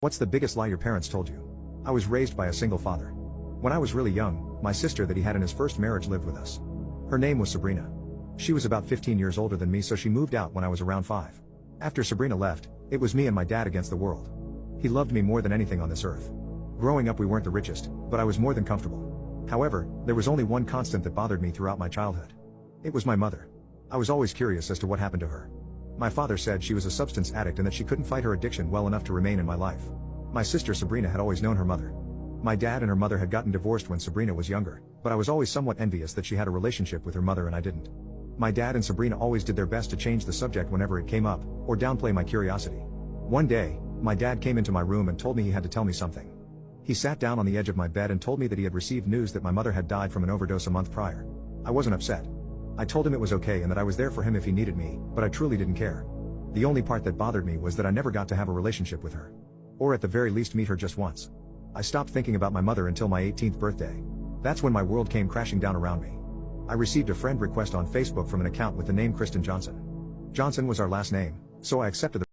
What's the biggest lie your parents told you? I was raised by a single father. When I was really young, my sister that he had in his first marriage lived with us. Her name was Sabrina. She was about 15 years older than me, so she moved out when I was around 5. After Sabrina left, it was me and my dad against the world. He loved me more than anything on this earth. Growing up we weren't the richest, but I was more than comfortable. However, there was only one constant that bothered me throughout my childhood. It was my mother. I was always curious as to what happened to her. My father said she was a substance addict and that she couldn't fight her addiction well enough to remain in my life. My sister Sabrina had always known her mother. My dad and her mother had gotten divorced when Sabrina was younger, but I was always somewhat envious that she had a relationship with her mother and I didn't. My dad and Sabrina always did their best to change the subject whenever it came up, or downplay my curiosity. One day, my dad came into my room and told me he had to tell me something. He sat down on the edge of my bed and told me that he had received news that my mother had died from an overdose a month prior. I wasn't upset. I told him it was okay and that I was there for him if he needed me, but I truly didn't care. The only part that bothered me was that I never got to have a relationship with her. Or at the very least meet her just once. I stopped thinking about my mother until my 18th birthday. That's when my world came crashing down around me. I received a friend request on Facebook from an account with the name Kristen Johnson. Johnson was our last name, so I accepted the